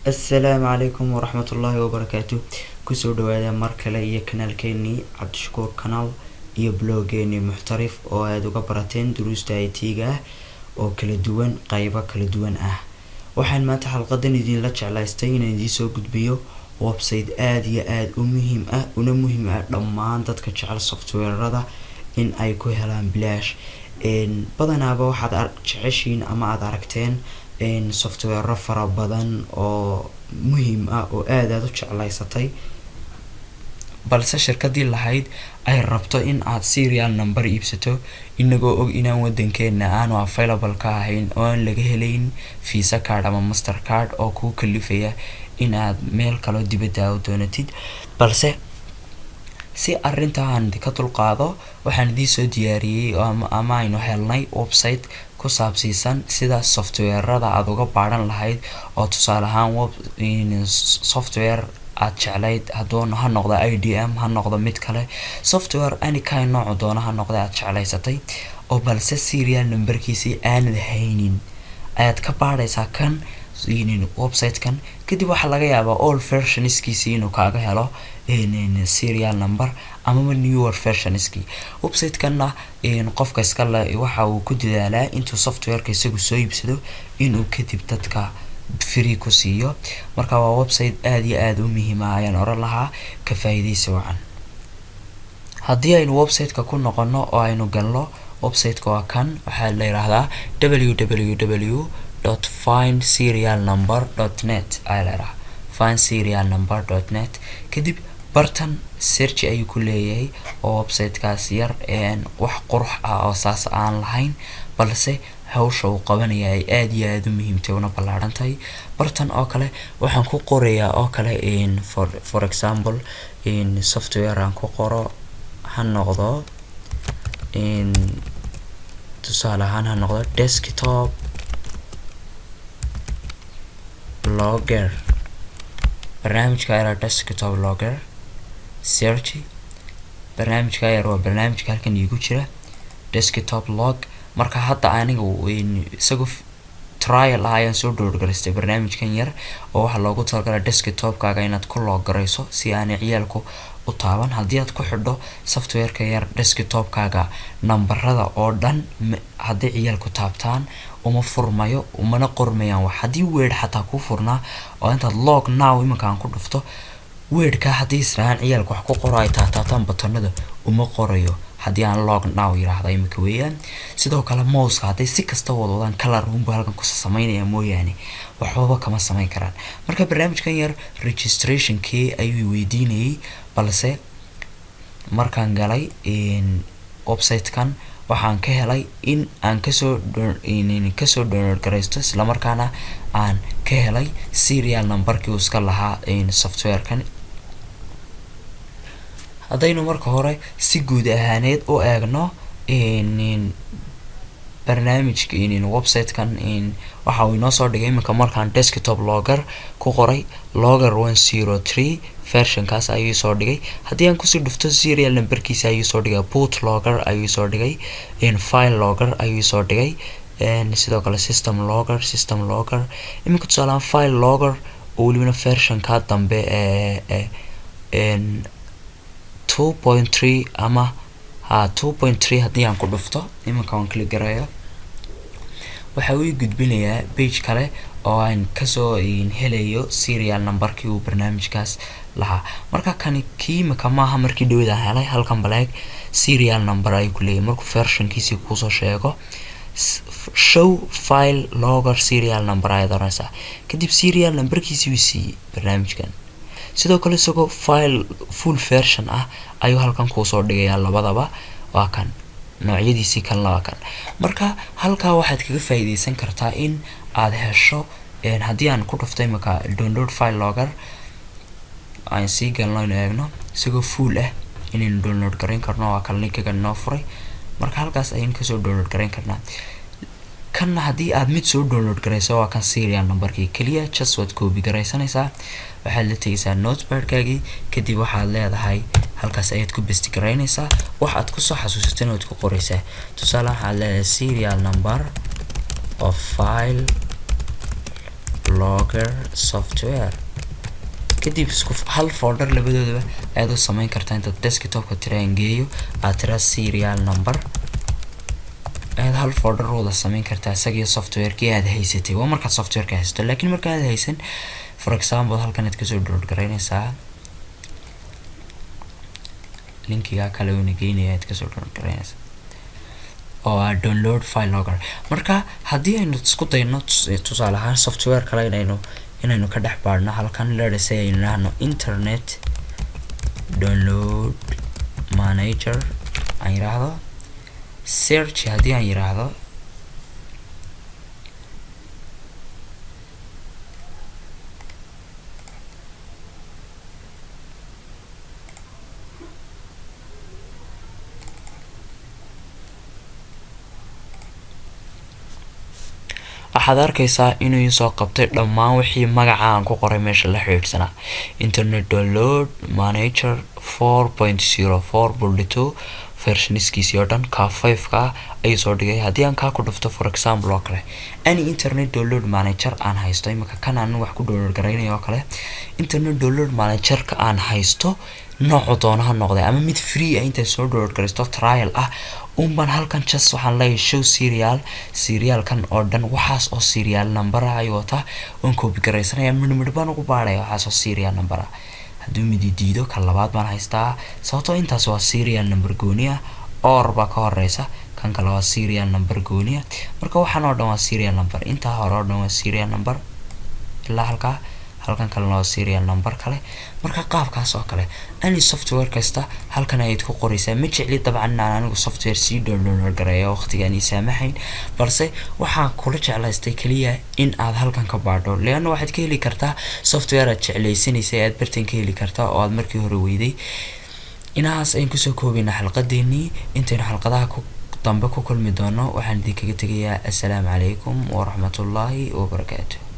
السلام عليكم ورحمة الله وبركاته. كسو دوادا مركلة iyo kanaalkeeni Cabdishakuur kanaal iyo bloggeeni Muxtarif oo aad uga barateen duruusta IT-ga ah oo kala duwan qaybo kala duwan ah. Waxaan maanta xalqadan idin la jeclaystay inaan idin soo gudbiyo website aad iyo aad u muhiim ah dhammaan dadka jecel software-rada in ay ku helaan bilaash. Badanaaba waxaad jeceshiin ama aad aragteen software fara badan oo muhiim ah oo aad u jeclaysatay, balse shirkadii lahayd ay rabto in aad serial number iibsato inagoo og inaan wadankeena aanu available ka ahayn oo aan laga helayn Visa card ama Mastercard oo ku kalifaya in aad meel kale dibadda u doonatid. Balse si arrintan ka dulqaado waxaan idin soo diyaariyay ama aynu helnay website ku saabsan sida software-rada aad uga baaran lahayd oo tusaale ahaan software aad jeclayd hadduu ha noqdo IDM ha noqdo mid kale software any kind nooc doona ha noqdo aad jeclaysatay oo balse serial numberkiisa aan lahaynin ayaad ka baaraysaa kan website kan kadib waxa laga yaabaa all versionskiisa inuu kaaga helo serial number ama newer versionski. Website kana qofka iska waxa uu ku dadaalaa intuu software-ka isagu soo iibsado inuu kadib dadka free ku siiyo. Marka waa website aad iyo aad u muhiim ah ayaan oran lahaa ka faa'iideyso wacan. Haddii aynu website-ka ku noqono oo aynu galno website-ka waa kan waxaa la yiraahdaa www.findserialnumber.net findserialnumber.net kadib bartan search ayuu ku leeyahay oo website-kaas yar wax qurux ah oo saas aan lahayn balse hawsha uu qabanaya ay aad iyo aad u muhiimtay una ballaaran tahay. Bartan oo kale waxaan ku qorayaa oo kale for example software aan ku qoro ha noqdo tusaale ahaan ha noqdo desktop logger barnaamijka era desktop logger search barnaamijka era waa barnaamijka halkan igu jira desktop log. Marka hadda aniga isagu trial ayaan soo download barnaamijkan yar oo waxa loogu talagalay desktop-kaaga inaad ku log garayso si aan ciyaalku u taaban. Haddii aad ku xidho software-ka yar desktop-kaaga numberada oo dhan haddii ciyaalku taabtaan uma furmayo umana qormayaan wax haddii word xataa ku furnaa oo intaad log now imankaan ku dhufto word-ka haddii israan ciyaalku wax ku qoro ay taabtaan batonada uma qorayo haddii aan log now yiraahdo imika weeyaan. Sidoo kale mouse-ka haddii si kasta wadaan color unba halkan ku sameynaya mooyaane waxba kama sameyn karaan. Marka barnaamijkan yar registration-kii ayuu weydiinayay balse markaan galay website-kan waxaan ka helay in aan kasoo download garaysto isla markaana aan ka helay serial number-kii iska lahaa software-kan. haddaynu marka hore si guud ahaaneed u eegno barnaamijka website-kan waxa uu inoo soo dhigay iminka markaan desktop logger ku qoray logger 103 version-kaas ayuu soo dhigay. Haddii aan kusii dhufto serial number-kiisa ayuu soo dhigay boot logger ayuu soo dhigay file logger ayuu soo dhigay sidoo kale system logger iminka tusaale file logger oo waliba version-ka dambe 2.3 ama 2.3 haddii aan ku dhufto iminka aan click garayo waxa uu gudbinayaa page kale oo aan kasoo helayo serial number-kii uu barnaamijkaas lahaa. Marka kani kiimika maaha markii dhawada helay halkan balaag serial number ay ku leeyahay markuu version-kiisa ku soo sheego show file logger serial number ay doonaysaa kadib serial number-kiisa uu siiyay barnaamijkan. Sidoo kale isagoo file full version ah ayuu halkan ku soo dhigayaa labadaba waa kan noocyadiisii kan laba kan. Marka halka waxaad kaga faa'iideysan kartaa in aad hesho haddii aan ku dhuftay imika download file logger aan sii galno eegno isagoo full ah inaan download gareyn karno waa kan link-ga noo furay. Marka halkaas ayaan kasoo download gareyn karnaa. kan haddii aad mid soo download garayso waa kan serial number-kii kaliya just waad copy garaysanaysaa waxaad la tagaysaa notepad-kaagii kadib waxaad leedahay halkaas ayaad ku paste garaynaysaa waxaad ku soo xasuusatana waad ku qoraysaa. Tusaale waxaad leedahay serial number of file logger software kadib isku hal folder labadoodaba aad u samayn kartaa inta desktopka tiraangeeyo aad tira serial number aad hal folder wada samayn kartaa isaga software-kii aad haysatay waa marka software-ka haysto laakiin marka aad haysan for example halkan aad ka soo download gareynaysaa linkiga kale oo nageynaya aad ka soo download gareynaysaa oo download file logger marka haddii aynu isku dayno tusaale ahaan software kale inaynu ka dhex baadhno halkan leedahay aynu nahno internet download manager aan yiraahdo search haddii aan yiraahdo waxaad arkaysaa inuu soo qabtay dhammaan wixii magaca aan ku qoray meesha la xiriirsanaa internet download manager 4.04.2 versionskiisii oo dhan ka 5ka ay soo dhigay haddii aan ka ku dhufto for example oo kale any internet download manager aan haysto imika kan aan wax ku download gareynayo oo kale internet download manager ka aan haysto nooc doonaha noqday ama mid free ah inta soo download gareysto trial ah baan halkan just waxaan leeyahay show serial kan oo dhan waxaas oo serial number ah ay wata on copy gareysanaya midh baan ugu baaraya waxaas oo serial number ah haddii mid diido ka labaad baan haystaa sababtoo intaas waa serial number gooniya or ba ka horeysa kan kale waa serial number gooniya marka waxaan oo dhan waa serial number inta hore oo dhan waa serial number ilaa halkan kale waa serial number kale marka qaabkaas oo kale any software kasta halkan ay ku qoraysaa ma jecli dabcan anigu software si download gareeyo waqtigan ay saamaxayn balse waxa kula jeclaystay kaliya in aad halkan ka baadho leeyahay waxaad ka heli kartaa software aad jeclaysanaysaa aad bartan ka heli kartaa oo aad markii hore weyday inaas ay ku soo koobina xalqadeeni intaan xalqadaha ku dambe ku kulmi doono waxaan idinkaga tagayaa assalaamu calaykum wa rahmatullaahi wa barakaatuh